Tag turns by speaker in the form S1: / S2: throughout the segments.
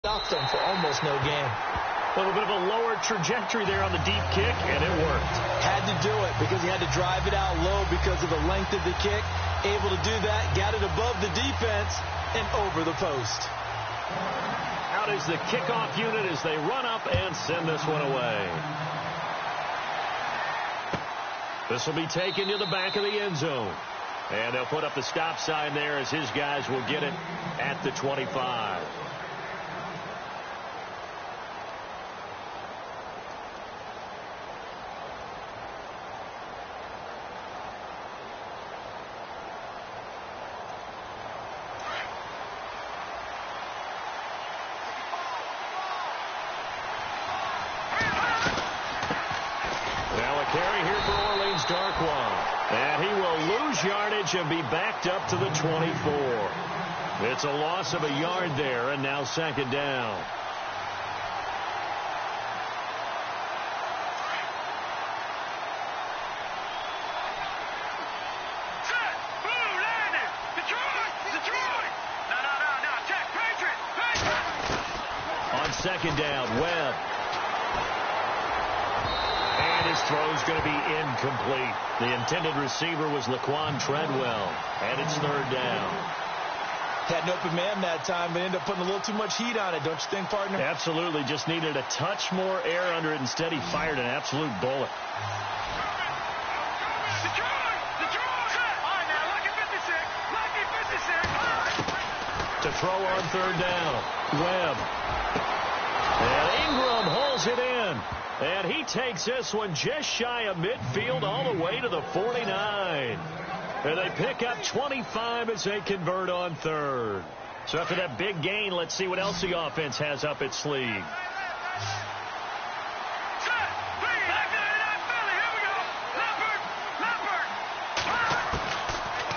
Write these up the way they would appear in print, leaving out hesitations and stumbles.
S1: stopped them for almost no gain.
S2: A little bit of a lower trajectory there on the deep kick, and it worked.
S1: Had to do it because he had to drive it out low because of the length of the kick. Able to do that, got it above the defense and over the post.
S2: Out is the kickoff unit as they run up and send this one away. This will be taken to the back of the end zone. And they'll put up the stop sign there as his guys will get it at the 25. And he will lose yardage and be backed up to the 24. It's a loss of a yard there, and now second down. On second down, Webb. His throw is going to be incomplete. The intended receiver was Laquan Treadwell, and it's third down.
S1: Had an open man that time, but ended up putting a little too much heat on it, don't you think, partner?
S2: Absolutely. Just needed a touch more air under it. Instead, he fired an absolute bullet. To throw on third down, Webb. And Ingram holds it in. And he takes this one just shy of midfield all the way to the 49. And they pick up 25 as they convert on third. So after that big gain, let's see what else the offense has up its sleeve.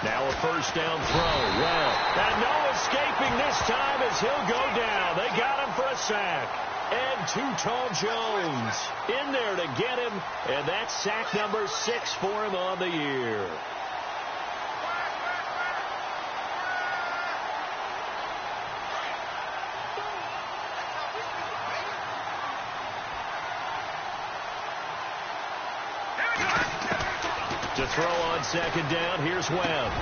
S2: Now a first down throw. Well, and no escaping this time as he'll go down. They got him for a sack. And Too-Tall Jones in there to get him. And that's sack number 6 for him on the year. To throw on second down, here's Webb.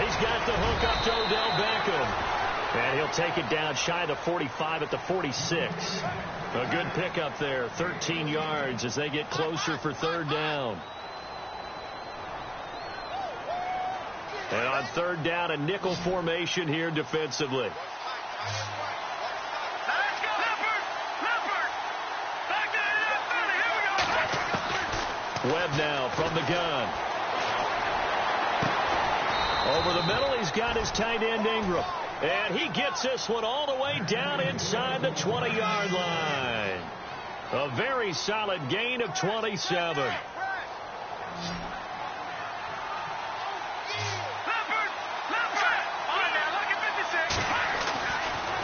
S2: He's got the hook up to Odell Beckham. And he'll take it down shy of the 45 at the 46. A good pickup there, 13 yards as they get closer for third down. And on third down, a nickel formation here defensively. Webb now from the gun. Over the middle, he's got his tight end Ingram. And he gets this one all the way down inside the 20-yard line. A very solid gain of 27.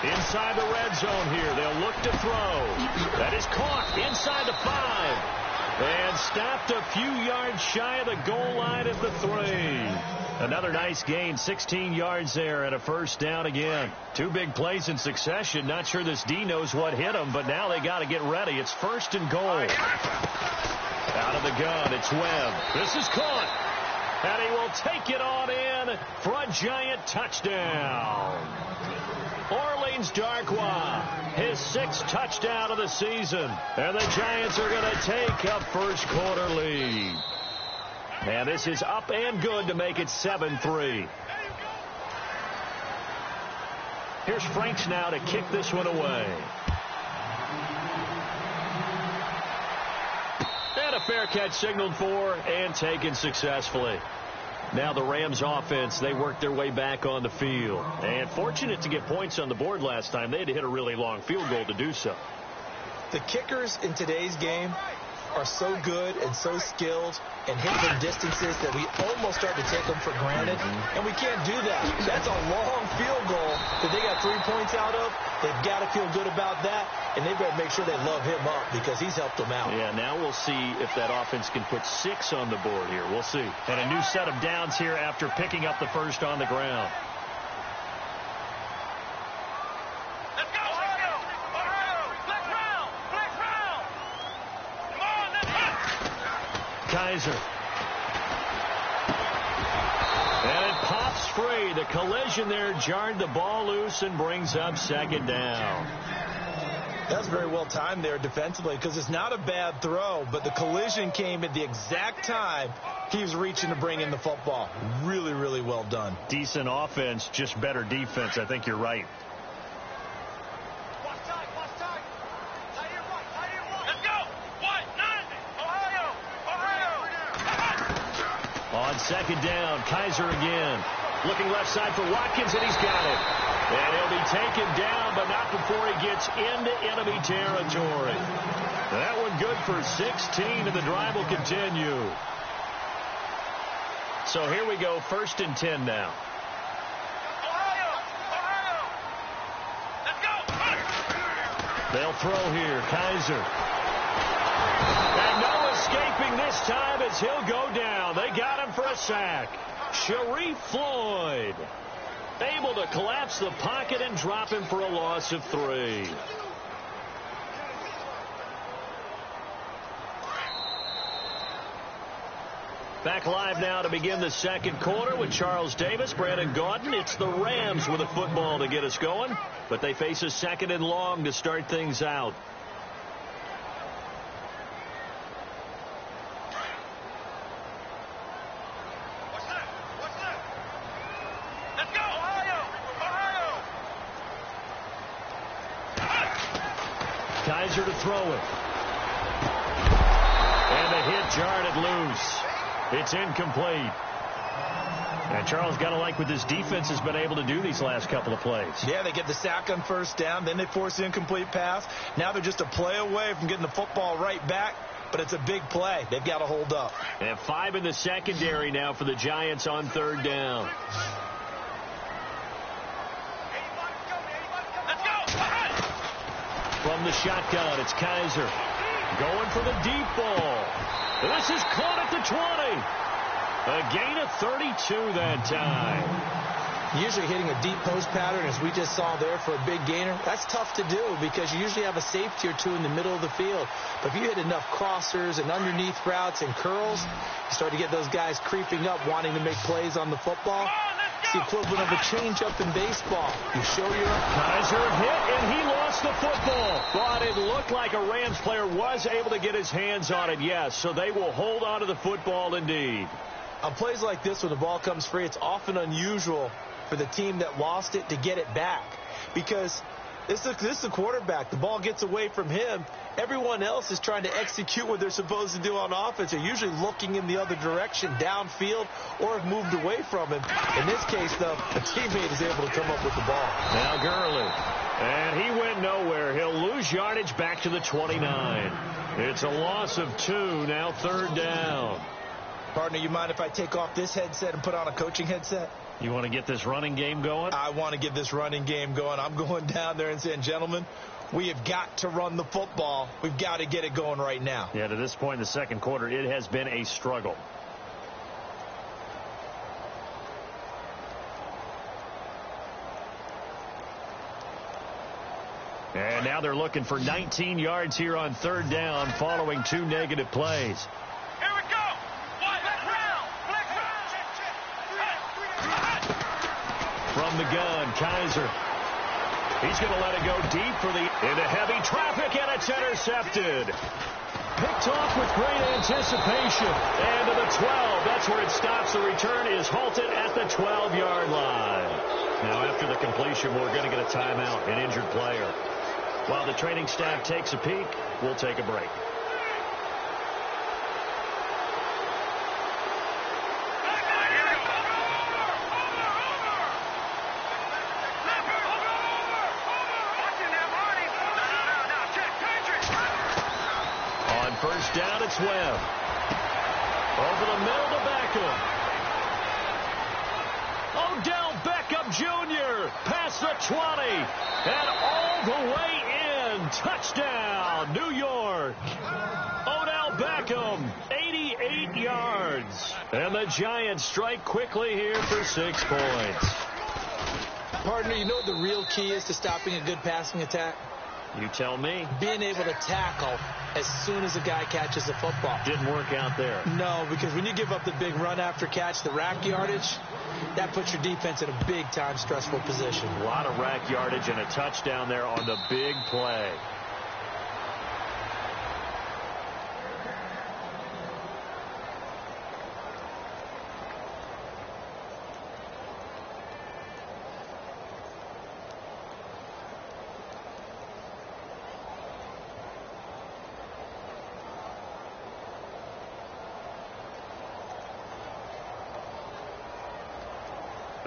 S2: Inside the red zone here. They'll look to throw. That is caught inside the 5. And stopped a few yards shy of the goal line at the 3. Another nice gain, 16 yards there and a first down again. 2 big plays in succession. Not sure this D knows what hit them, but now they got to get ready. It's first and goal. Out of the gun, it's Webb. This is caught. And he will take it on in for a giant touchdown. Orleans Darkwa, his 6th touchdown of the season. And the Giants are going to take a first quarter lead. And this is up and good to make it 7-3. Here's Franks now to kick this one away. And a fair catch signaled for and taken successfully. Now the Rams offense, they worked their way back on the field. And fortunate to get points on the board last time. They had to hit a really long field goal to do so.
S1: The kickers in today's game are so good and so skilled and hit from distances that we almost start to take them for granted. And we can't do that. That's a long field goal that they got 3 points out of. They've got to feel good about that. And they've got to make sure they love him up because he's helped them out.
S2: Yeah, now we'll see if that offense can put 6 on the board here. We'll see. And a new set of downs here after picking up the first on the ground. Kaiser. And it pops free. The collision there jarred the ball loose and brings up second down.
S1: That's very well timed there defensively because it's not a bad throw, but the collision came at the exact time he was reaching to bring in the football. Really, really well done.
S2: Decent offense, just better defense. I think you're right. On second down, Kaiser again. Looking left side for Watkins, and he's got it. And he'll be taken down, but not before he gets into enemy territory. That one good for 16, and the drive will continue. So here we go, 1st and 10 now. They'll throw here, Kaiser. And no escaping this time as he'll go down. They got him for a sack. Sharif Floyd able to collapse the pocket and drop him for a loss of 3. Back live now to begin the second quarter with Charles Davis, Brandon Gaudin. It's the Rams with a football to get us going, but they face a 2nd and long to start things out. Kaiser to throw it. And the hit jarred it loose. It's incomplete. And Charles, got to like what this defense has been able to do these last couple of plays.
S1: Yeah, they get the sack on 1st down, then they force an incomplete pass. Now they're just a play away from getting the football right back, but it's a big play. They've got to hold up.
S2: They have 5 in the secondary now for the Giants on 3rd down. From the shotgun, it's Kaiser. Going for the deep ball. This is caught at the 20. A gain of 32 that time.
S1: Usually hitting a deep post pattern, as we just saw there, for a big gainer, that's tough to do because you usually have a safety or two in the middle of the field. But if you hit enough crossers and underneath routes and curls, you start to get those guys creeping up, wanting to make plays on the football. It's the equivalent of a change-up in baseball. You show your
S2: Kaiser hit, and he lost the football. But it looked like a Rams player was able to get his hands on it, yes. So they will hold on to the football indeed.
S1: On plays like this, when the ball comes free, it's often unusual for the team that lost it to get it back. Because this is the quarterback. The ball gets away from him. Everyone else is trying to execute what they're supposed to do on offense. They're usually looking in the other direction, downfield, or have moved away from him. In this case, though, a teammate is able to come up with the ball.
S2: Now Gurley. And he went nowhere. He'll lose yardage back to the 29. It's a loss of 2, now 3rd down.
S1: Partner, you mind if I take off this headset and put on a coaching headset?
S2: You want to get this running game going?
S1: I want to get this running game going. I'm going down there and saying, gentlemen, we have got to run the football. We've got to get it going right now.
S2: Yeah, to this point in the second quarter, it has been a struggle. And now they're looking for 19 yards here on 3rd down following 2 negative plays.
S3: Here we go.
S2: From the gun, Kaiser. He's going to let it go deep for into heavy traffic, and it's intercepted. Picked off with great anticipation. And to the 12. That's where it stops. The return is halted at the 12-yard line. Now, after the completion, we're going to get a timeout, an injured player. While the training staff takes a peek, we'll take a break. On 1st down, it's Webb. Over the middle to Beckham. Odell Beckham Jr. past the 20 and all the way in. Touchdown, New York. Odell Beckham, 88 yards. And the Giants strike quickly here for 6 points.
S1: Partner, you know what the real key is to stopping a good passing attack?
S2: You tell me.
S1: Being able to tackle as soon as a guy catches the football.
S2: Didn't work out there.
S1: No, because when you give up the big run after catch, the rack yardage, that puts your defense in a big-time stressful position.
S2: A lot of rack yardage and a touchdown there on the big play.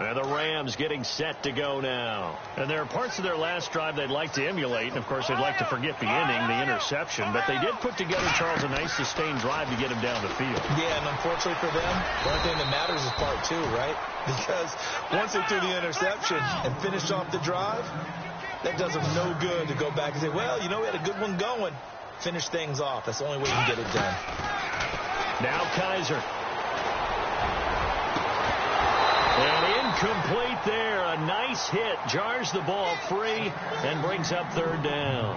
S2: And the Rams getting set to go now. And there are parts of their last drive they'd like to emulate. And, of course, they'd like to forget the inning, the interception. But they did put together, Charles, a nice sustained drive to get him down the field.
S1: Yeah, and unfortunately for them, the only thing that matters is part two, right? Because once they threw the interception and finished off the drive, that does them no good to go back and say, well, you know, we had a good one going. Finish things off. That's the only way you can get it done.
S2: Now Kizer. And incomplete there. A nice hit. Jars the ball free and brings up third down.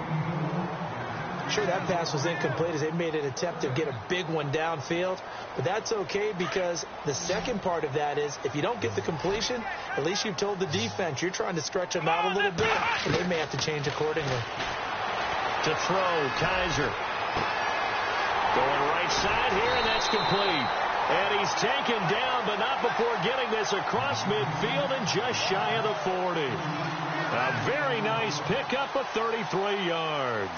S1: Sure, that pass was incomplete as they made an attempt to get a big one downfield. But that's okay because the second part of that is if you don't get the completion, at least you've told the defense you're trying to stretch them out a little bit, and they may have to change accordingly.
S2: To throw, Kizer. Going right side here, and that's complete. And he's taken down, but not before getting this across midfield and just shy of the 40. A very nice pickup of 33 yards.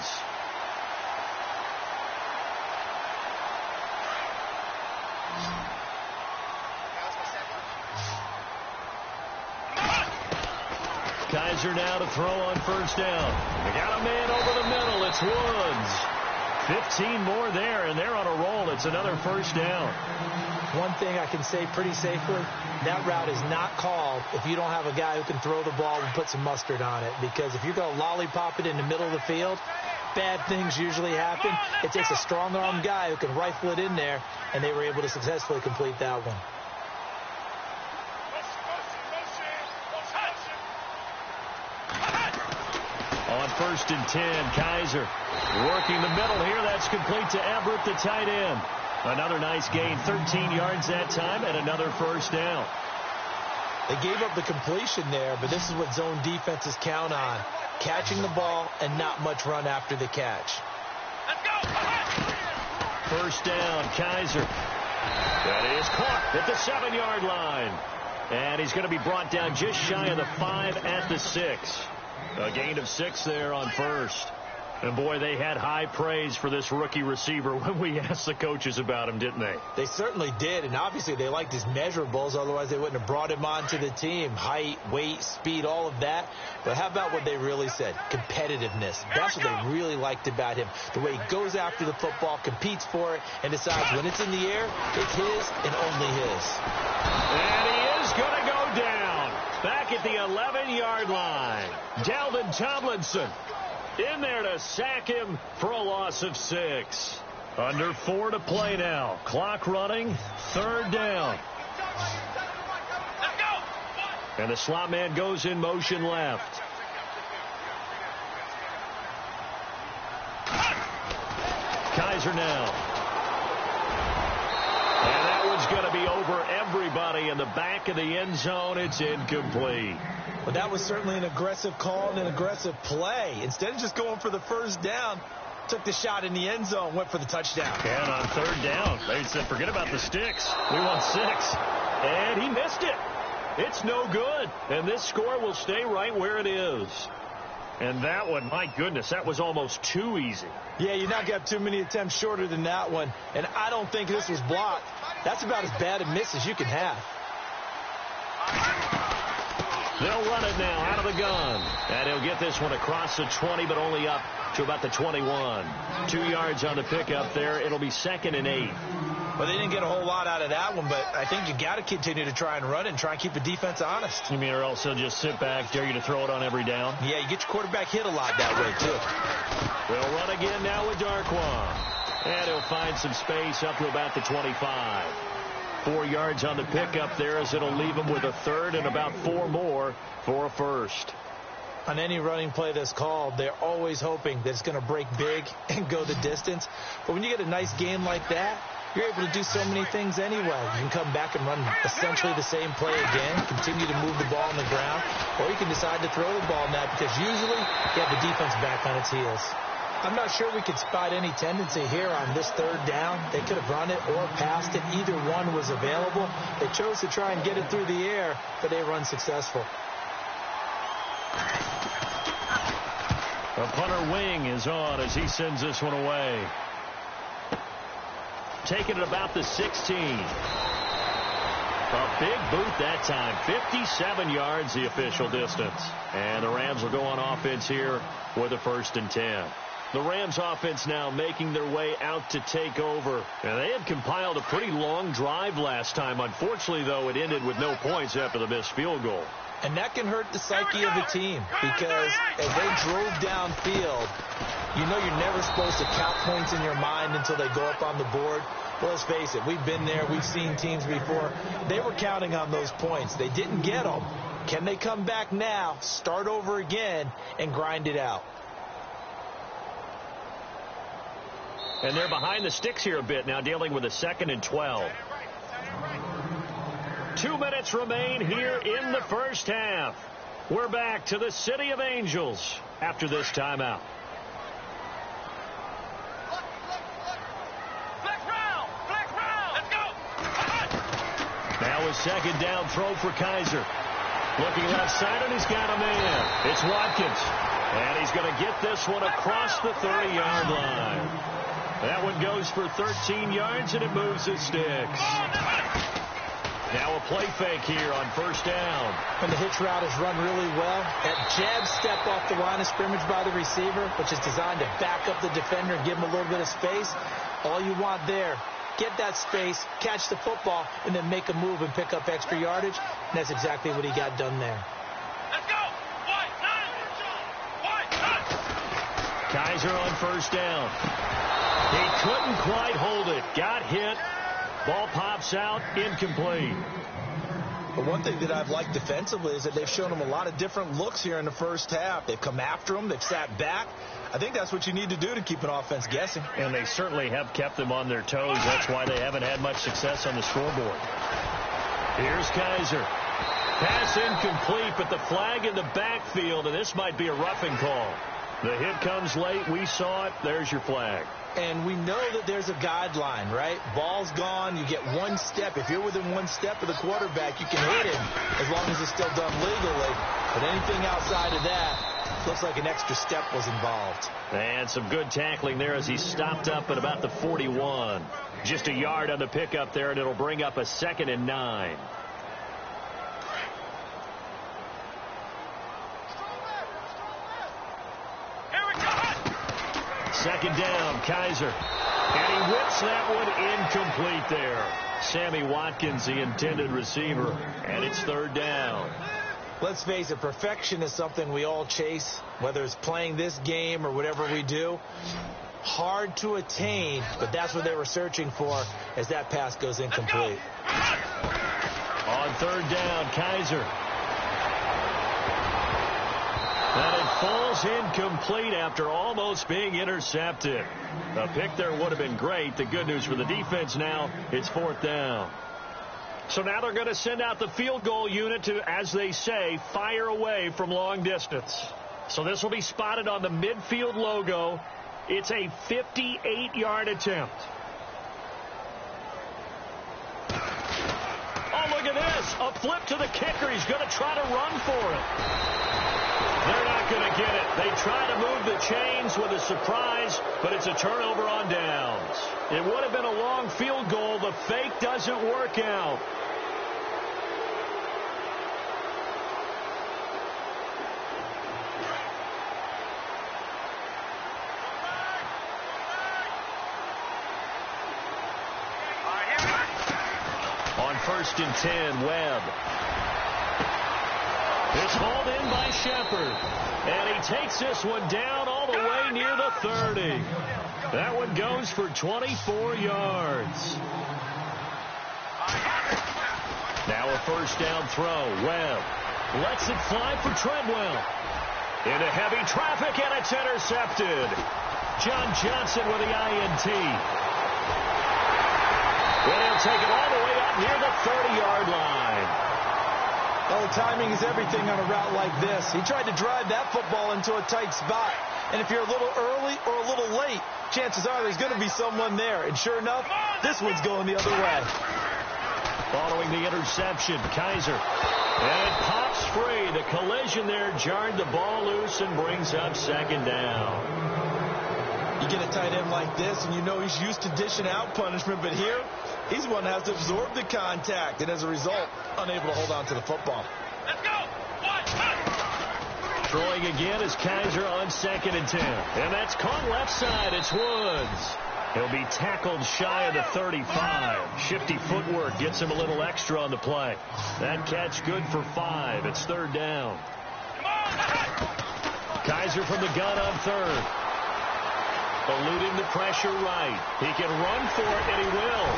S2: Kizer now to throw on first down. They got a man over the middle. It's Woods. 15 more there, and they're on a roll. It's another first down.
S1: One thing I can say pretty safely, that route is not called if you don't have a guy who can throw the ball and put some mustard on it. Because if you're going to lollipop it in the middle of the field, bad things usually happen. It takes a strong-arm guy who can rifle it in there, and they were able to successfully complete that one.
S2: On first and 10, Kizer working the middle here. That's complete to Everett, the tight end. Another nice gain, 13 yards that time, and another first down.
S1: They gave up the completion there, but this is what zone defenses count on. Catching the ball and not much run after the catch.
S2: Let's go! First down, Kizer. That is caught at the 7-yard line. And he's going to be brought down just shy of the 5 at the 6. A gain of 6 there on first. And, boy, they had high praise for this rookie receiver when we asked the coaches about him, didn't they?
S1: They certainly did, and obviously they liked his measurables. Otherwise, they wouldn't have brought him onto the team. Height, weight, speed, all of that. But how about what they really said? Competitiveness. That's what they really liked about him. The way he goes after the football, competes for it, and decides when it's in the air, it's his and only his.
S2: And he is going to go down. Back at the 11-yard line. Dalvin Tomlinson in there to sack him for a loss of 6. Under 4 to play now. Clock running. Third down. And the slot man goes in motion left. Kizer now. And that one's going to be over everybody in the back of the end zone. It's incomplete.
S1: Well, that was certainly an aggressive call and an aggressive play. Instead of just going for the first down, took the shot in the end zone, went for the touchdown.
S2: And on third down, they said, forget about the sticks. We want 6. And he missed it. It's no good. And this score will stay right where it is. And that one, my goodness, that was almost too easy.
S1: Yeah, you not got too many attempts shorter than that one. And I don't think this was blocked. That's about as bad a miss as you can have.
S2: They'll run it now out of the gun. And he'll get this one across the 20, but only up to about the 21. 2 yards on the pickup there. It'll be 2nd and 8.
S1: Well, they didn't get a whole lot out of that one, but I think you got to continue to try and run it and try and keep the defense honest.
S2: You mean or else they'll just sit back, dare you to throw it on every down?
S1: Yeah, you get your quarterback hit a lot that way, too.
S2: They'll run again now with Darkwa. And he'll find some space up to about the 25. 4 yards on the pickup there as it'll leave him with a third and about 4 more for a first.
S1: On any running play that's called, they're always hoping that it's going to break big and go the distance. But when you get a nice game like that, you're able to do so many things anyway. You can come back and run essentially the same play again, continue to move the ball on the ground, or you can decide to throw the ball net because usually you have the defense back on its heels. I'm not sure we could spot any tendency here on this third down. They could have run it or passed it. Either one was available. They chose to try and get it through the air, but they run successful.
S2: The punter Wing is on as he sends this one away. Taking it about the 16. A big boot that time. 57 yards the official distance. And the Rams will go on offense here with a 1st and 10. The Rams offense now making their way out to take over. And they had compiled a pretty long drive last time. Unfortunately, though, it ended with no points after the missed field goal.
S1: And that can hurt the psyche of a team because as they drove downfield, you know you're never supposed to count points in your mind until they go up on the board. Well, let's face it, we've been there. We've seen teams before. They were counting on those points. They didn't get them. Can they come back now, start over again, and grind it out?
S2: And they're behind the sticks here a bit now, dealing with a 2nd and 12. 2 minutes remain here in the first half. We're back to the City of Angels after this timeout. Now a 2nd down throw for Kaiser. Looking left side, and he's got a man. It's Watkins. And he's going to get this one across the 30-yard line. That one goes for 13 yards, and it moves the sticks. Now a play fake here on 1st down.
S1: When the hitch route is run really well, that jab step off the line of scrimmage by the receiver, which is designed to back up the defender and give him a little bit of space, all you want there, get that space, catch the football, and then make a move and pick up extra yardage. And that's exactly what he got done there.
S3: Let's go!
S2: Kaiser on 1st down. He couldn't quite hold it. Got hit. Ball pops out, incomplete.
S1: But one thing that I've liked defensively is that they've shown him a lot of different looks here in the first half. They've come after him. They've sat back. I think that's what you need to do to keep an offense guessing.
S2: And they certainly have kept them on their toes. That's why they haven't had much success on the scoreboard. Here's Kaiser. Pass incomplete, but the flag in the backfield, and this might be a roughing call. The hit comes late. We saw it. There's your flag.
S1: And we know that there's a guideline, right? Ball's gone. You get one step. If you're within one step of the quarterback, you can hit him as long as it's still done legally. But anything outside of that, looks like an extra step was involved.
S2: And some good tackling there as he stopped up at about the 41. Just a yard on the pickup there, and it'll bring up a 2nd and 9. Second down, Kaiser. And he whips that one incomplete there. Sammy Watkins, the intended receiver. And it's 3rd down.
S1: Let's face it, perfection is something we all chase, whether it's playing this game or whatever we do. Hard to attain, but that's what they were searching for as that pass goes incomplete.
S2: On 3rd down, Kaiser. And it falls incomplete after almost being intercepted. A pick there would have been great. The good news for the defense now, it's 4th down. So now they're going to send out the field goal unit to, as they say, fire away from long distance. So this will be spotted on the midfield logo. It's a 58-yard attempt. Oh, look at this. A flip to the kicker. He's going to try to run for it. They're not going to get it. They try to move the chains with a surprise, but it's a turnover on downs. It would have been a long field goal. The fake doesn't work out. On 1st and 10, Webb. It's hauled in by Shepard. And he takes this one down all the way near the 30. That one goes for 24 yards. Now a 1st down throw. Webb lets it fly for Treadwell. Into heavy traffic, and it's intercepted. John Johnson with the INT. And he'll take it all the way up near the 30-yard line.
S1: Well, the timing is everything on a route like this. He tried to drive that football into a tight spot. And if you're a little early or a little late, chances are there's going to be someone there. And sure enough, this one's going the other way.
S2: Following the interception, Kaiser. And it pops free. The collision there jarred the ball loose and brings up second down.
S1: You get a tight end like this, and you know he's used to dishing out punishment. But here, he's the one that has to absorb the contact. And as a result, unable to hold on to the football.
S3: Let's go.
S2: Throwing again is Kaiser on 2nd and 10. And that's caught left side. It's Woods. He'll be tackled shy of the 35. Shifty footwork gets him a little extra on the play. That catch good for 5. It's 3rd down. Kaiser from the gun on 3rd. Eluding the pressure right. He can run for it, and he will.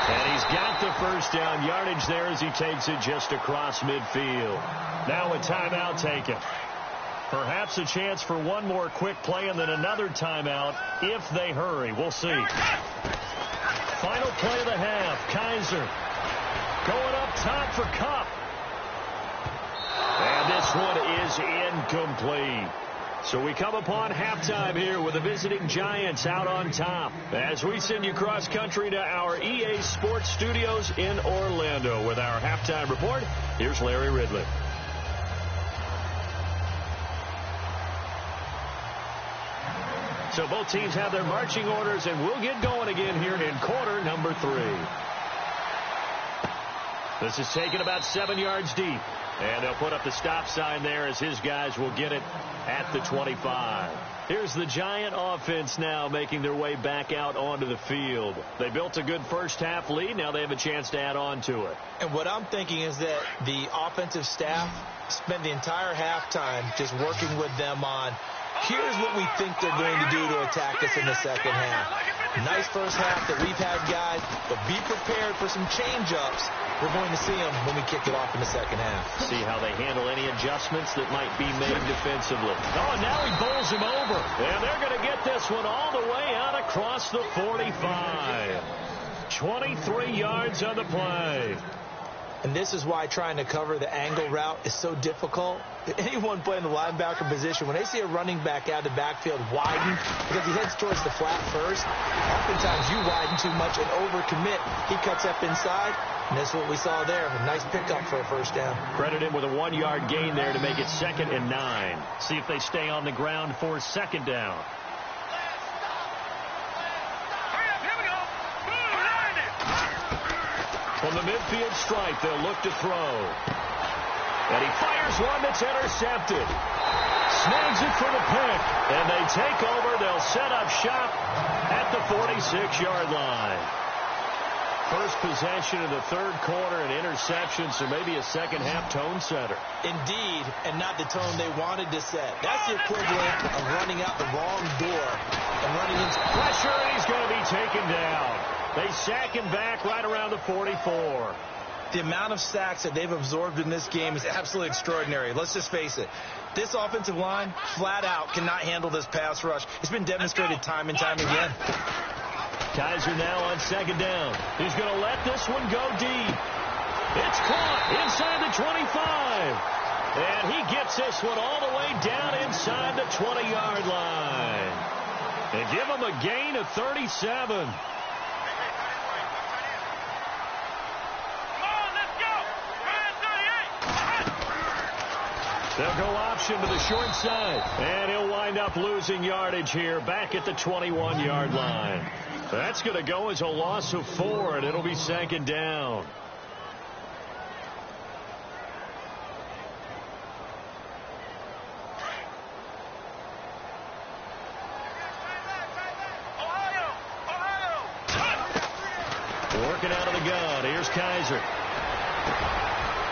S2: And he's got the first down yardage there as he takes it just across midfield. Now a timeout taken. Perhaps a chance for one more quick play and then another timeout if they hurry. We'll see. Final play of the half. Kaiser going up top for Kupp. And this one is incomplete. So we come upon halftime here with the visiting Giants out on top. As we send you cross country to our EA Sports Studios in Orlando with our halftime report, here's Larry Ridley. So both teams have their marching orders, and we'll get going again here in quarter number 3. This is taken about 7 yards deep. And they'll put up the stop sign there as his guys will get it at the 25. Here's the Giant offense now making their way back out onto the field. They built a good first half lead. Now they have a chance to add on to it.
S1: And what I'm thinking is that the offensive staff spent the entire halftime just working with them on, here's what we think they're going to do to attack us in the second half. Nice first half that we've had, guys, but be prepared for some change-ups. We're going to see them when we kick it off in the second half.
S2: See how they handle any adjustments that might be made defensively. Oh, and now he bowls him over. And they're going to get this one all the way out across the 45. 23 yards on the play.
S1: And this is why trying to cover the angle route is so difficult. Anyone playing the linebacker position, when they see a running back out of the backfield widen because he heads towards the flat first, oftentimes you widen too much and overcommit. He cuts up inside, and that's what we saw there. A nice pickup for a first down.
S2: Credit him with a 1-yard gain there to make it 2nd and 9. See if they stay on the ground for 2nd down. From the midfield stripe, they'll look to throw. And he fires one that's intercepted. Snags it for the pick. And they take over. They'll set up shop at the 46-yard line. First possession of the 3rd quarter, an interception, so maybe a second-half tone setter.
S1: Indeed, and not the tone they wanted to set. That's the equivalent of running out the wrong door and running into
S2: pressure, and he's going to be taken down. They sack him back right around the 44.
S1: The amount of sacks that they've absorbed in this game is absolutely extraordinary. Let's just face it. This offensive line, flat out, cannot handle this pass rush. It's been demonstrated time and time again.
S2: Kaiser now on 2nd down. He's going to let this one go deep. It's caught inside the 25. And he gets this one all the way down inside the 20-yard line. They give him a gain of 37. They'll go option to the short side. And he'll wind up losing yardage here back at the 21-yard line. That's going to go as a loss of 4, and it'll be 2nd down. Working out of the gun. Here's Kaiser.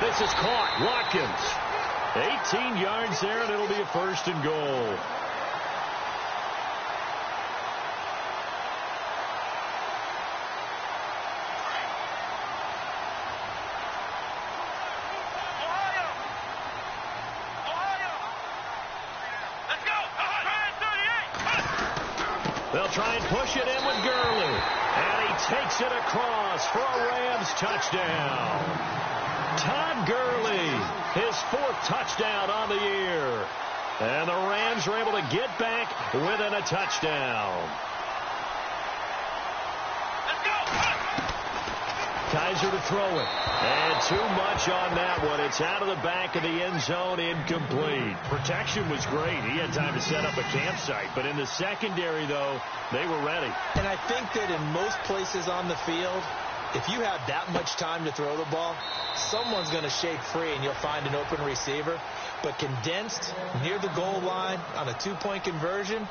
S2: This is caught. Watkins. 18 yards there, and it'll be a 1st and goal. They'll try and push it in with Gurley. And he takes it across for a Rams touchdown. Todd Gurley, his 4th touchdown on the year. And the Rams are able to get back within a touchdown. Kizer to throw it. And too much on that one. It's out of the back of the end zone, incomplete. Protection was great. He had time to set up a campsite. But in the secondary, though, they were ready.
S1: And I think that in most places on the field, if you have that much time to throw the ball, someone's going to shake free and you'll find an open receiver. But condensed near the goal line on a 2-point conversion,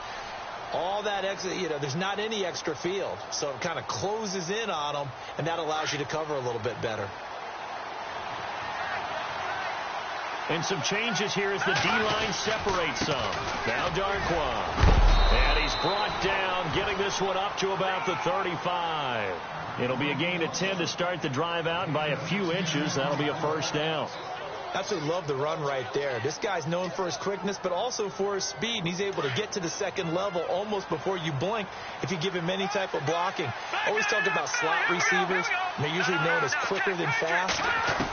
S1: all that extra, there's not any extra field. So it kind of closes in on them, and that allows you to cover a little bit better.
S2: And some changes here as the D-line separates some. Now Darkwa. And he's brought down, getting this one up to about the 35. It'll be a gain of 10 to start the drive out, and by a few inches, that'll be a first down.
S1: Absolutely love the run right there. This guy's known for his quickness, but also for his speed. And he's able to get to the second level almost before you blink if you give him any type of blocking. Always talk about slot receivers. And they're usually known as quicker than fast.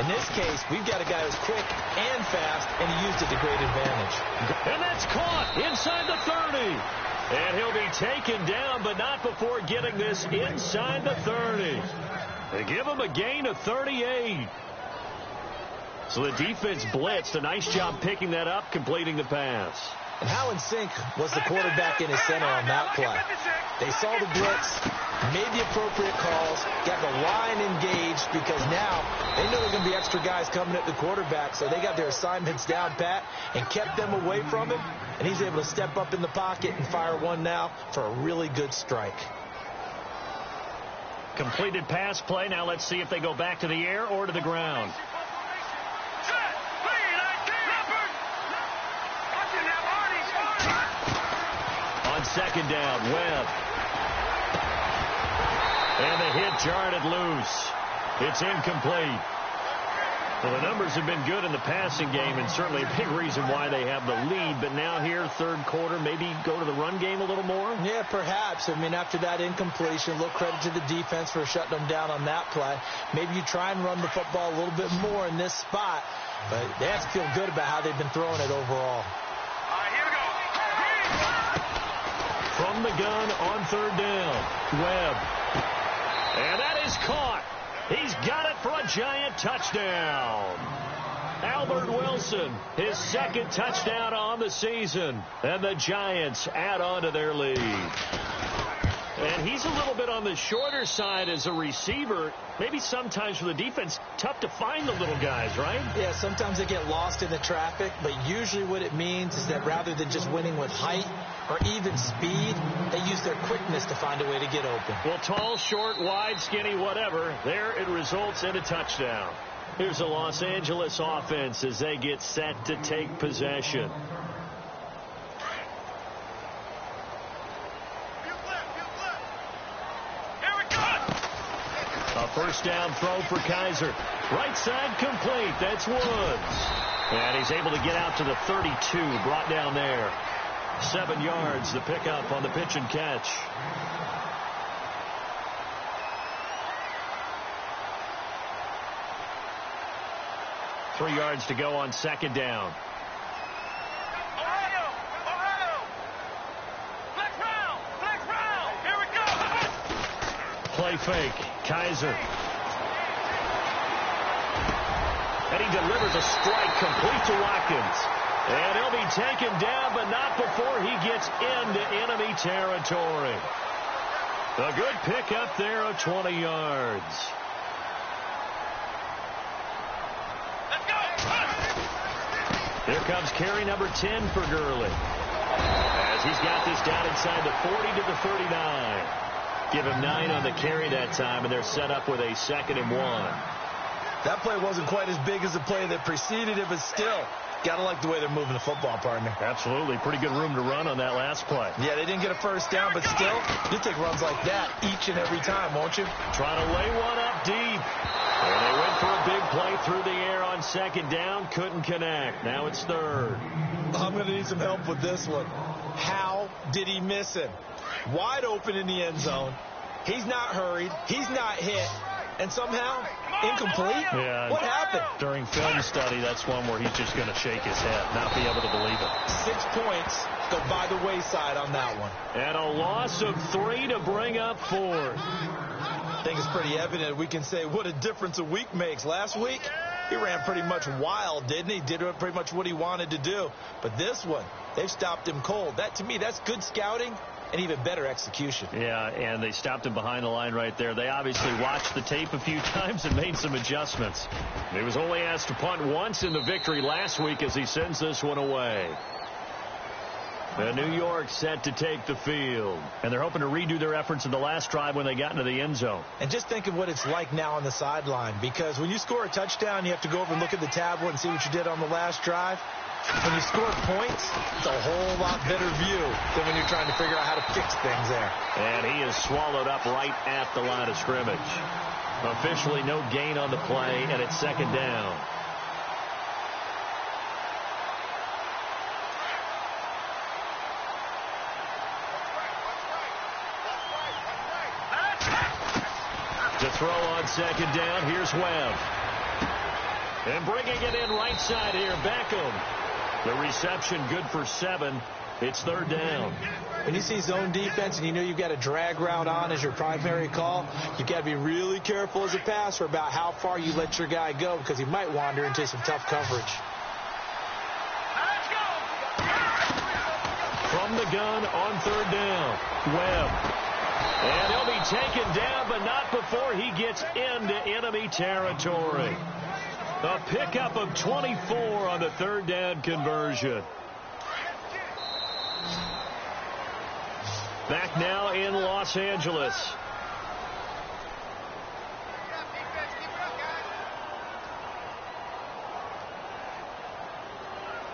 S1: In this case, we've got a guy who's quick and fast, and he used it to great advantage.
S2: And that's caught inside the 30. And he'll be taken down, but not before getting this inside the 30. They give him a gain of 38. So the defense blitzed. A nice job picking that up, completing the pass.
S1: And how in sync was the quarterback in his center on that play? They saw the blitz, made the appropriate calls, got the line engaged because now they know there's going to be extra guys coming at the quarterback, so they got their assignments down pat and kept them away from him, and he's able to step up in the pocket and fire one now for a really good strike.
S2: Completed pass play. Now let's see if they go back to the air or to the ground. On second down, Webb. And the hit jarred it loose. It's incomplete. Well, the numbers have been good in the passing game, and certainly a big reason why they have the lead. But now here, third quarter, maybe go to the run game a little more?
S1: Yeah, perhaps. I mean, after that incompletion, a little credit to the defense for shutting them down on that play. Maybe you try and run the football a little bit more in this spot. But they have to feel good about how they've been throwing it overall.
S2: From the gun on third down, Webb. And that is caught. He's got it for a Giant touchdown. Albert Wilson, his second touchdown on the season. And the Giants add on to their lead. And he's a little bit on the shorter side as a receiver. Maybe sometimes for the defense, tough to find the little guys, right?
S1: Yeah, sometimes they get lost in the traffic, but usually what it means is that rather than just winning with height or even speed, they use their quickness to find a way to get open.
S2: Well, tall, short, wide, skinny, whatever, there it results in a touchdown. Here's the Los Angeles offense as they get set to take possession. A first down throw for Kizer. Right side complete. That's Woods. And he's able to get out to the 32. Brought down there. 7 yards, the pickup on the pitch and catch. Three yards to go on second down. Play fake. Kizer. And he delivers a strike complete to Watkins. And he'll be taken down, but not before he gets into enemy territory. A good pickup there of 20 yards. Here comes carry number 10 for Gurley. As he's got this down inside the 40 to the 39. Give him 9 on the carry that time, and they're set up with a 2nd and 1.
S1: That play wasn't quite as big as the play that preceded it, but still, gotta like the way they're moving the football, partner.
S2: Absolutely. Pretty good room to run on that last play.
S1: Yeah, they didn't get a first down, but still, you'll take runs like that each and every time, won't you?
S2: Trying to lay one up deep. And they went for a big play through the air on second down. Couldn't connect. Now it's third.
S1: I'm going to need some help with this one. How did he miss him? wide open in the end zone. He's not hurried. He's not hit. And somehow, incomplete?
S2: Yeah.
S1: What happened?
S2: During film study, that's one where he's just going to shake his head, not be able to believe it.
S1: 6 points go by the wayside on that one.
S2: And a loss of 3 to bring up 4.
S1: I think it's pretty evident. We can say what a difference a week makes. Last week, he ran pretty much wild, didn't he? Did pretty much what he wanted to do. But this one, they've stopped him cold. That, to me, that's good scouting and even better execution.
S2: Yeah, and they stopped him behind the line right there. They obviously watched the tape a few times and made some adjustments. He was only asked to punt once in the victory last week as he sends this one away. And New York set to take the field. And they're hoping to redo their efforts in the last drive when they got into the end zone.
S1: And just think of what it's like now on the sideline, because when you score a touchdown, you have to go over and look at the tablet and see what you did on the last drive. When you score points, it's a whole lot better view than when you're trying to figure out how to fix things there.
S2: And he is swallowed up right at the line of scrimmage. Officially no gain on the play, and it's second down. To throw on second down, here's Webb. And bringing it in right side here, Beckham. The reception good for 7. It's third down.
S1: When you see zone defense and you know you've got a drag route on as your primary call, you've got to be really careful as a passer about how far you let your guy go, because he might wander into some tough coverage.
S2: From the gun on third down, Webb. And he'll be taken down, but not before he gets into enemy territory. A pickup of 24 on the third down conversion. Back now in Los Angeles.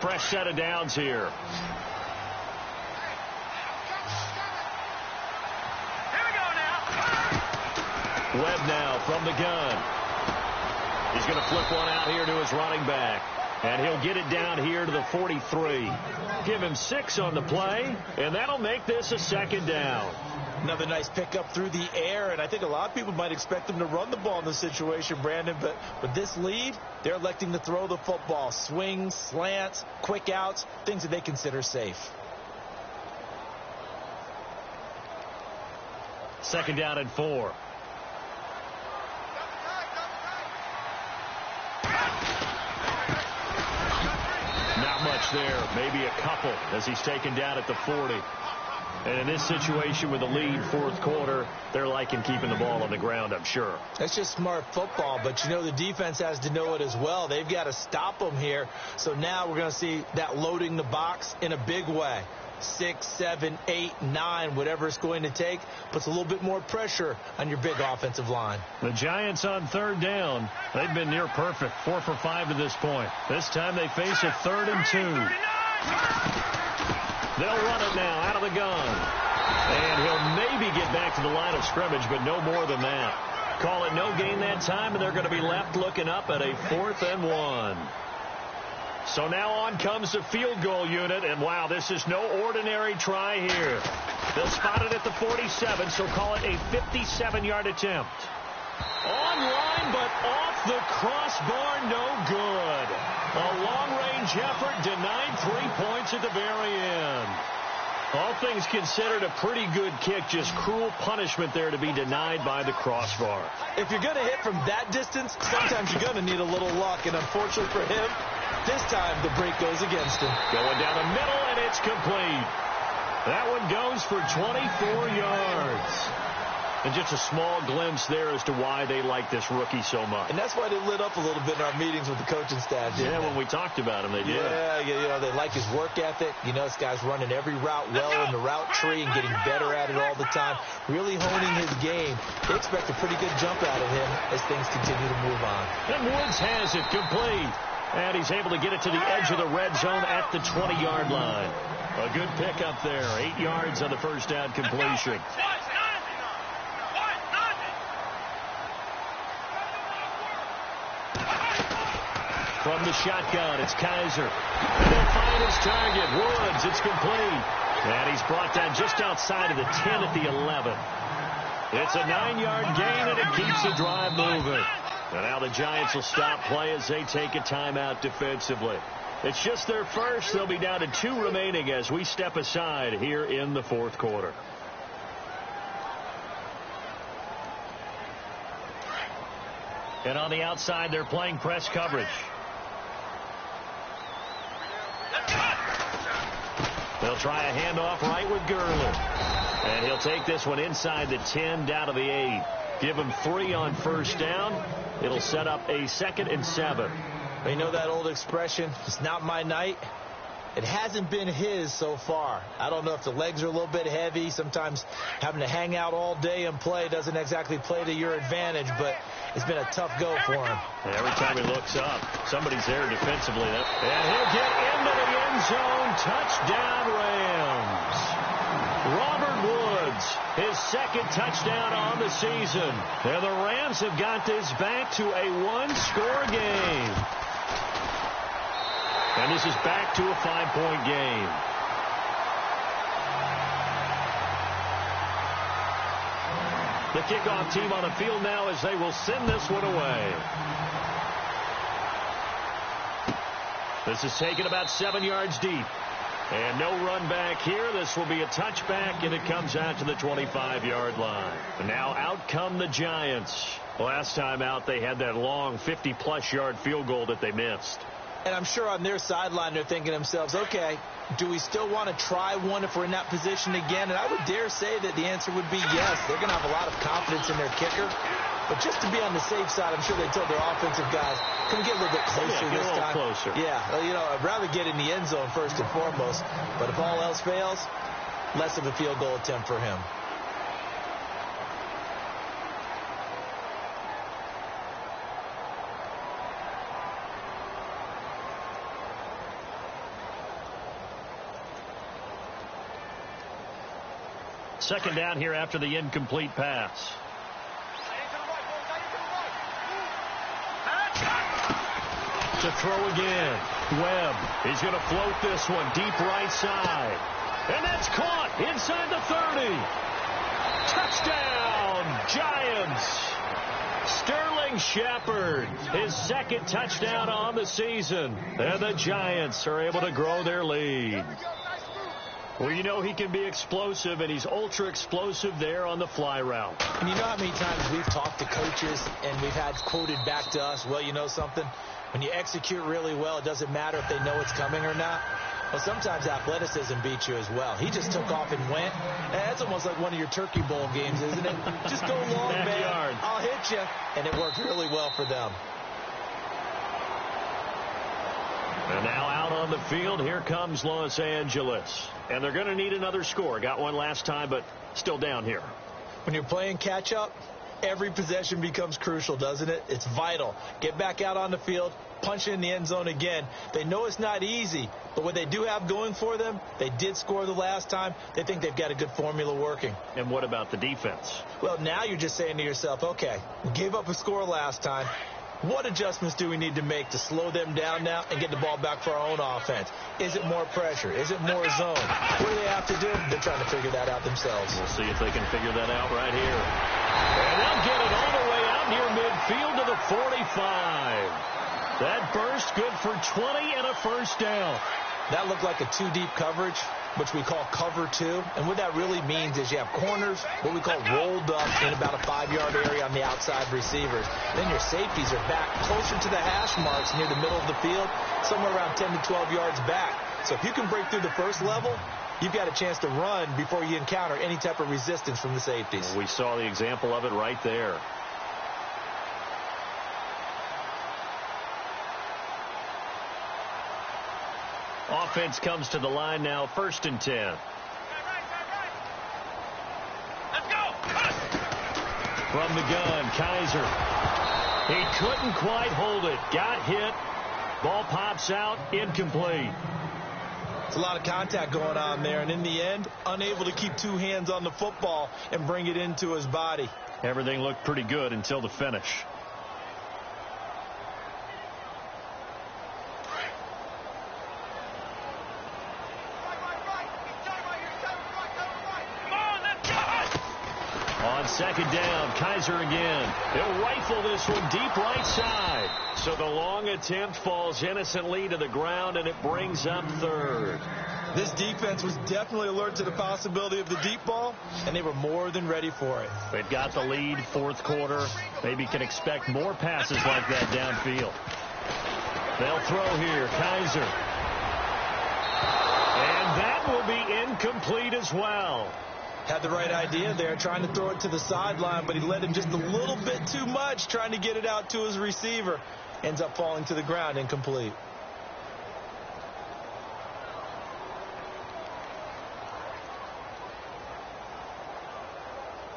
S2: Fresh set of downs here. Webb now from the gun. He's going to flip one out here to his running back. And he'll get it down here to the 43. Give him 6 on the play, and that'll make this a second down.
S1: Another nice pickup through the air, and I think a lot of people might expect them to run the ball in this situation, Brandon, but with this lead, they're electing to throw the football. Swings, slants, quick outs, things that they consider safe.
S2: Second down and 4. Not much there, maybe a couple as he's taken down at the 40. And in this situation with the lead, fourth quarter, they're liking keeping the ball on the ground, I'm sure.
S1: That's just smart football, but you know the defense has to know it as well. They've got to stop them here. So now we're going to see that loading the box in a big way. 6, 7, 8, 9, whatever it's going to take, puts a little bit more pressure on your big offensive line.
S2: The Giants on third down. They've been near perfect, 4 for 5 to this point. This time they face a 3rd and 2. They'll run it now out of the gun. And he'll maybe get back to the line of scrimmage, but no more than that. Call it no gain that time, and they're going to be left looking up at a 4th and 1. So now on comes the field goal unit, and wow, this is no ordinary try here. They'll spot it at the 47, so call it a 57-yard attempt. Online, but off the crossbar, no good. A long-range effort denied 3 points at the very end. All things considered, a pretty good kick, just cruel punishment there to be denied by the crossbar.
S1: If you're going to hit from that distance, sometimes you're going to need a little luck, and unfortunately for him, this time the break goes against him.
S2: Going down the middle, and it's complete. That one goes for 24 yards. And just a small glimpse there as to why they like this rookie so much.
S1: And that's why they lit up a little bit in our meetings with the coaching staff.
S2: Yeah, when we talked about him, they did.
S1: Yeah, you know, they like his work ethic. You know, this guy's running every route well in the route tree and getting better at it all the time. Really honing his game. They expect a pretty good jump out of him as things continue to move on.
S2: And Woods has it complete. And he's able to get it to the edge of the red zone at the 20-yard line. A good pickup there. 8 yards on the first down completion. From the shotgun, it's Kaiser. And they'll find his target, Woods. It's complete. And he's brought down just outside of the 10 at the 11. It's a 9-yard gain, and it keeps the drive moving. And now the Giants will stop play as they take a timeout defensively. It's just their first. They'll be down to 2 remaining as we step aside here in the fourth quarter. And on the outside, they're playing press coverage. They'll try a handoff right with Gurley. And he'll take this one inside the 10 down to the 8. Give him 3 on first down. It'll set up a 2nd and 7.
S1: You know that old expression, it's not my night? It hasn't been his so far. I don't know if the legs are a little bit heavy. Sometimes having to hang out all day and play doesn't exactly play to your advantage, but it's been a tough go for him.
S2: And every time he looks up, somebody's there defensively. And he'll get into the end zone. Touchdown, Rams. Robert Woods, his 2nd touchdown on the season. And the Rams have got this back to a 1-score game. And this is back to a 5-point game. The kickoff team on the field now as they will send this one away. This is taken about 7 yards deep. And no run back here. This will be a touchback, and it comes out to the 25-yard line. And now out come the Giants. Last time out, they had that long 50-plus yard field goal that they missed.
S1: And I'm sure on their sideline they're thinking to themselves, okay, do we still want to try one if we're in that position again? And I would dare say that the answer would be yes. They're going to have a lot of confidence in their kicker. But just to be on the safe side, I'm sure they told their offensive guys, can we get a little bit closer this time?
S2: Closer.
S1: Yeah, well, you know, I'd rather get in the end zone first and foremost. But if all else fails, less of a field goal attempt for him.
S2: Second down here after the incomplete pass. To throw again. Webb. He's going to float this one deep right side. And that's caught inside the 30. Touchdown, Giants. Sterling Shepard, his 2nd touchdown on the season. And the Giants are able to grow their lead. Well, you know he can be explosive, and he's ultra-explosive there on the fly route.
S1: And you know how many times we've talked to coaches and we've had quoted back to us, well, you know something? When you execute really well, it doesn't matter if they know it's coming or not. Well, sometimes athleticism beats you as well. He just took off and went. That's almost like one of your Turkey Bowl games, isn't it? Just go long, man. I'll hit you. And it worked really well for them.
S2: And now out on the field, here comes Los Angeles. And they're going to need another score. Got one last time, but still down here.
S1: When you're playing catch-up, every possession becomes crucial, doesn't it? It's vital. Get back out on the field, punch it in the end zone again. They know it's not easy, but what they do have going for them, they did score the last time. They think they've got a good formula working.
S2: And what about the defense?
S1: Well, now you're just saying to yourself, okay, we gave up a score last time. What adjustments do we need to make to slow them down now and get the ball back for our own offense? Is it more pressure? Is it more zone? What do they have to do? They're trying to figure that out themselves.
S2: We'll see if they can figure that out right here. And they'll get it all the way out near midfield to the 45. That burst good for 20 and a first down.
S1: That looked like a 2-deep coverage, which we call cover 2. And what that really means is you have corners, what we call rolled up in about a 5-yard area on the outside receivers. Then your safeties are back closer to the hash marks near the middle of the field, somewhere around 10 to 12 yards back. So if you can break through the first level, you've got a chance to run before you encounter any type of resistance from the safeties.
S2: We saw the example of it right there. Offense comes to the line now, 1st and 10.
S3: Let's go.
S2: From the gun, Kaiser. He couldn't quite hold it. Got hit. Ball pops out, incomplete.
S1: It's a lot of contact going on there, and in the end, unable to keep 2 hands on the football and bring it into his body.
S2: Everything looked pretty good until the finish. On second down, Kaiser again. He'll rifle this one deep right side. So the long attempt falls innocently to the ground, and it brings up third.
S1: This defense was definitely alert to the possibility of the deep ball, and they were more than ready for it.
S2: They've got the lead, fourth quarter. Maybe can expect more passes like that downfield. They'll throw here, Kaiser. And that will be incomplete as well.
S1: Had the right idea there, trying to throw it to the sideline, but he led him just a little bit too much, trying to get it out to his receiver. Ends up falling to the ground, incomplete.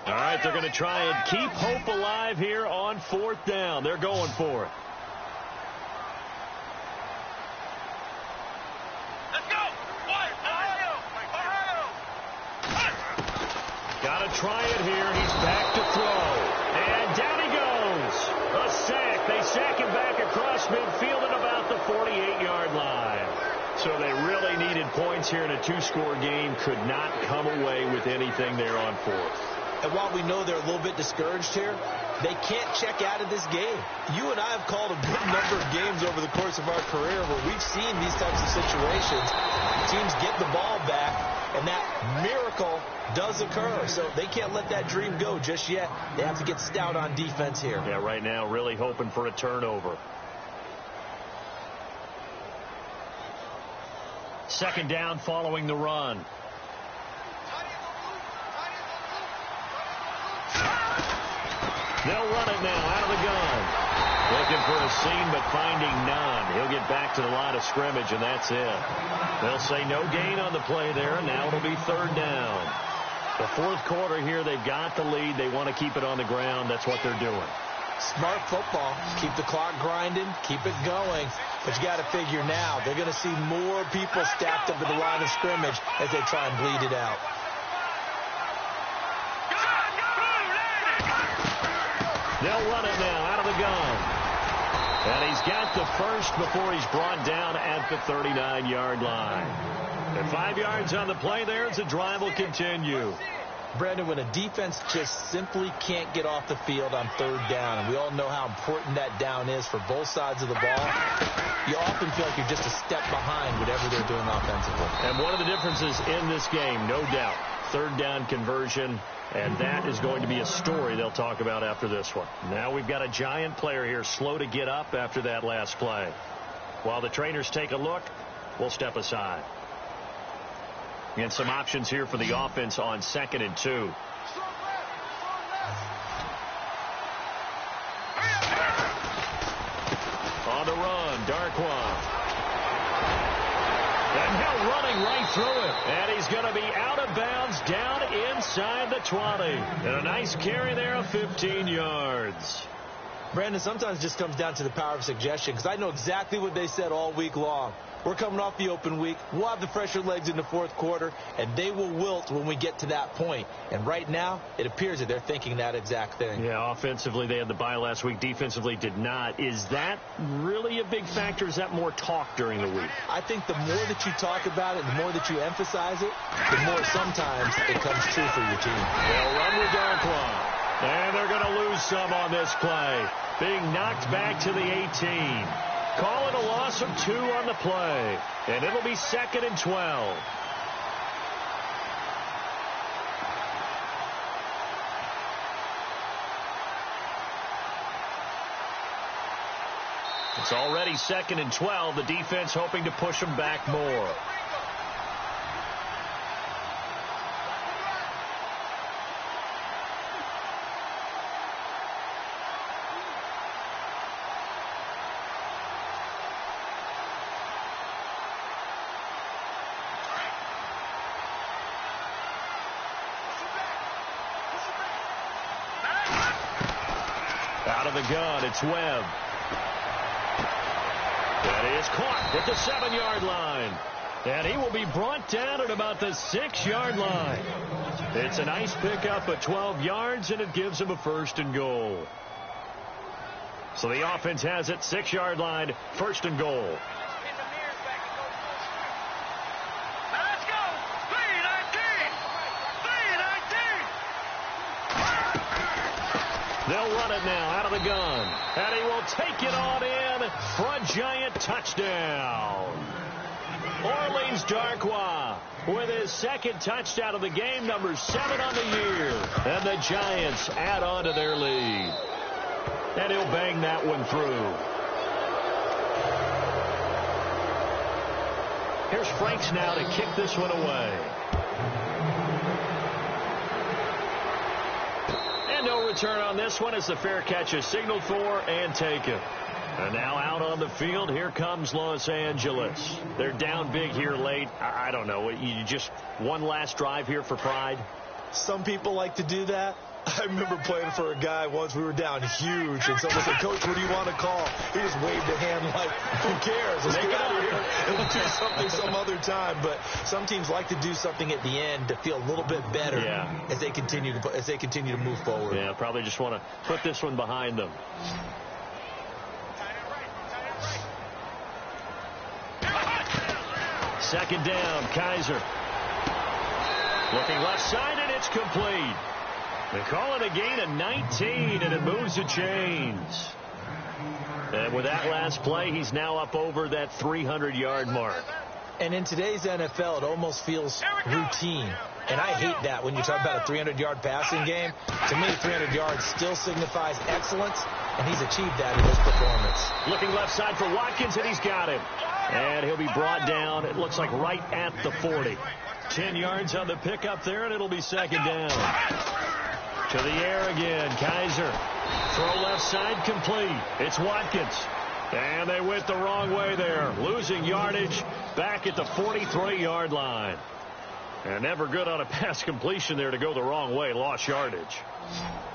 S2: All right, they're going to try and keep hope alive here on fourth down. They're going for it. Got to try it here. He's back to throw. And down he goes. A sack. They sack him back across midfield at about the 48-yard line. So they really needed points here in a two-score game. Could not come away with anything there on fourth.
S1: And while we know they're a little bit discouraged here, they can't check out of this game. You and I have called a good number of games over the course of our career where we've seen these types of situations. Teams get the ball back, and that miracle does occur. So they can't let that dream go just yet. They have to get stout on defense here.
S2: Yeah, right now really hoping for a turnover. Second down following the run. They'll run it now out of the gun. Looking for a seam, but finding none. He'll get back to the line of scrimmage, and that's it. They'll say no gain on the play there, and now it'll be third down. The fourth quarter here, they've got the lead. They want to keep it on the ground. That's what they're doing.
S1: Smart football. Keep the clock grinding. Keep it going. But you got to figure now, they're going to see more people stacked up at the line of scrimmage as they try and bleed it out.
S2: They'll run it now out of the gun. And he's got the first before he's brought down at the 39-yard line. And 5 yards on the play there as the drive will continue.
S1: Brandon, when a defense just simply can't get off the field on third down, and we all know how important that down is for both sides of the ball, you often feel like you're just a step behind whatever they're doing offensively.
S2: And one of the differences in this game, no doubt, third down conversion. And that is going to be a story they'll talk about after this one. Now we've got a giant player here slow to get up after that last play. While the trainers take a look, we'll step aside. And some options here for the offense on 2nd and 2. On the run, Darkwa. And now running right through it. And he's going to be out of bounds down inside the 20. And a nice carry there of 15 yards.
S1: Brandon, sometimes it just comes down to the power of suggestion, because I know exactly what they said all week long. We're coming off the open week. We'll have the fresher legs in the fourth quarter, and they will wilt when we get to that point. And right now, it appears that they're thinking that exact thing.
S2: Yeah, offensively, they had the bye last week. Defensively, did not. Is that really a big factor? Is that more talk during the week?
S1: I think the more that you talk about it, the more that you emphasize it, the more sometimes it comes true for your team.
S2: They'll run with Darkwa. And they're going to lose some on this play. Being knocked back to the 18. Call it a loss of 2 on the play. And it'll be 2nd and 12. It's already 2nd and 12. The defense hoping to push them back more. Out of the gun, it's Webb. That is caught at the 7-yard line. And he will be brought down at about the 6-yard line. It's a nice pickup at 12 yards, and it gives him a 1st and goal. So the offense has it, 6-yard line, 1st and goal. They'll run it now out of the gun. And he will take it on in for a Giant touchdown. Orleans Darkwa with his second touchdown of the game, number 7 on the year. And the Giants add on to their lead. And he'll bang that one through. Here's Franks now to kick this one away. And no return on this one as the fair catch is signaled for and taken. And now out on the field, here comes Los Angeles. They're down big here late. I don't know. You just one last drive here for pride?
S1: Some people like to do that. I remember playing for a guy once. We were down huge, and someone said, "Coach, what do you want to call?" He just waved a hand like, "Who cares? Let's get out of here and we'll do something some other time." But some teams like to do something at the end to feel a little bit better as they continue to move forward.
S2: Yeah, probably just want to put this one behind them. Second down, Kaiser. Looking left side, and it's complete. They call it a gain of 19, and it moves the chains. And with that last play, he's now up over that 300-yard mark.
S1: And in today's NFL, it almost feels routine. And I hate that when you talk about a 300-yard passing game. To me, 300 yards still signifies excellence, and he's achieved that in his performance.
S2: Looking left side for Watkins, and he's got him. And he'll be brought down, it looks like right at the 40. 10 yards on the pickup there, and it'll be second down. To the air again, Kaiser. Throw left side complete. It's Watkins. And they went the wrong way there. Losing yardage back at the 43-yard line. And never good on a pass completion there to go the wrong way. Lost yardage.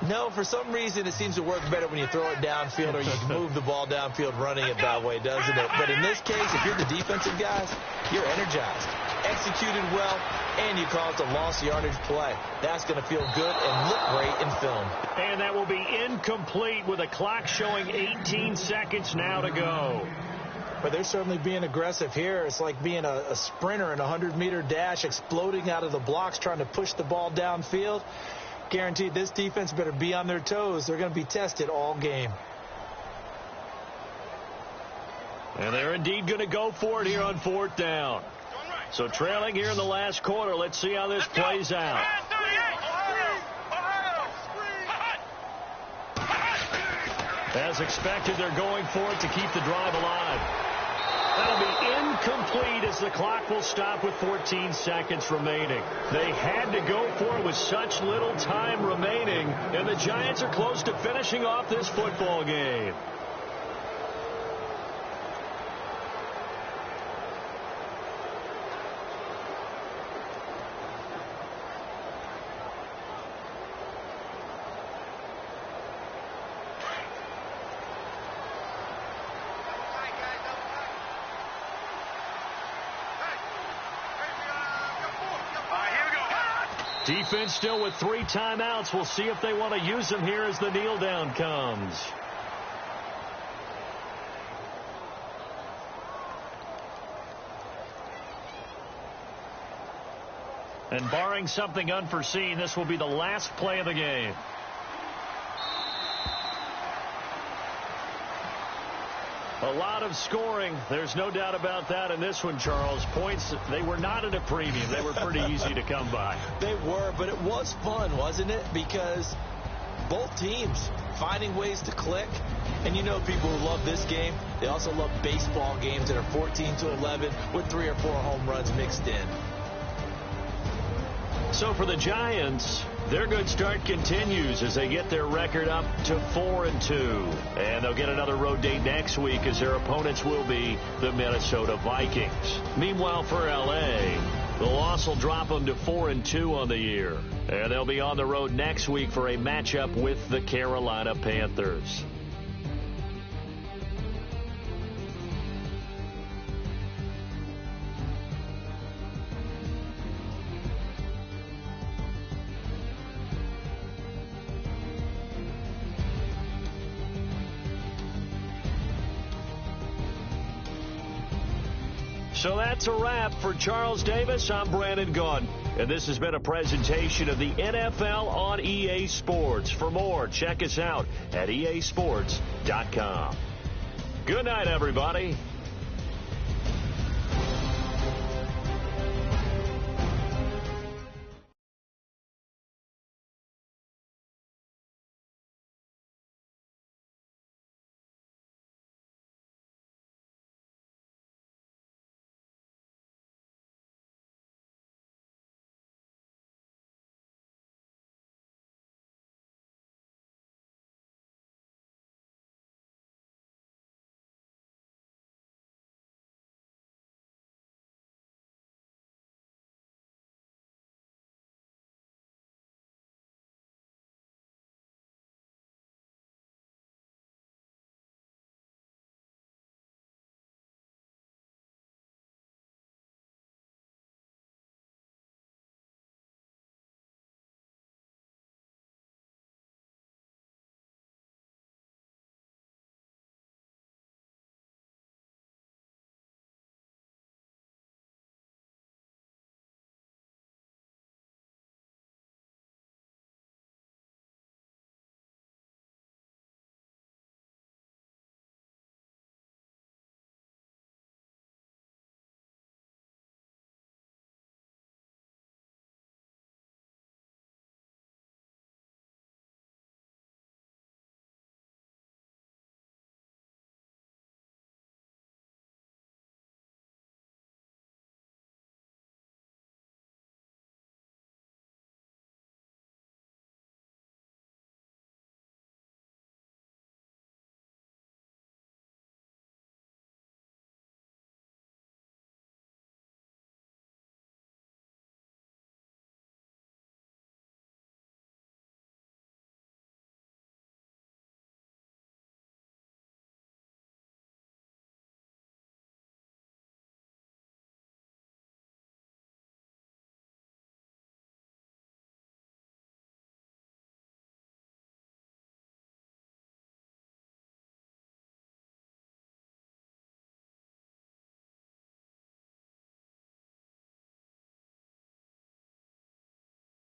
S1: No, for some reason it seems to work better when you throw it downfield or you can move the ball downfield running it that way, doesn't it? But in this case, if you're the defensive guys, you're energized, executed well, and you call it a lost yardage play. That's going to feel good and look great in film. And
S2: that will be incomplete with a clock showing 18 seconds now to go.
S1: But they're certainly being aggressive here. It's like being a sprinter in a 100-meter dash, exploding out of the blocks, trying to push the ball downfield. Guaranteed this defense better be on their toes. They're going to be tested all game.
S2: And they're indeed going to go for it here on fourth down. So trailing here in the last quarter. Let's see how this plays out. As expected, they're going for it to keep the drive alive. That'll be incomplete as the clock will stop with 14 seconds remaining. They had to go for it with such little time remaining, and the Giants are close to finishing off this football game. Defense still with 3 timeouts. We'll see if they want to use them here as the kneel down comes. And barring something unforeseen, this will be the last play of the game. A lot of scoring. There's no doubt about that in this one, Charles. Points, they were not at a premium. They were pretty easy to come by.
S1: They were, but it was fun, wasn't it? Because both teams finding ways to click. And you know people who love this game, they also love baseball games that are 14-11 with 3 or 4 home runs mixed in.
S2: So for the Giants, their good start continues as they get their record up to 4-2. And they'll get another road date next week as their opponents will be the Minnesota Vikings. Meanwhile, for L.A., the loss will drop them to 4-2 on the year. And they'll be on the road next week for a matchup with the Carolina Panthers. So that's a wrap. For Charles Davis, I'm Brandon Gaudin. And this has been a presentation of the NFL on EA Sports. For more, check us out at easports.com. Good night, everybody.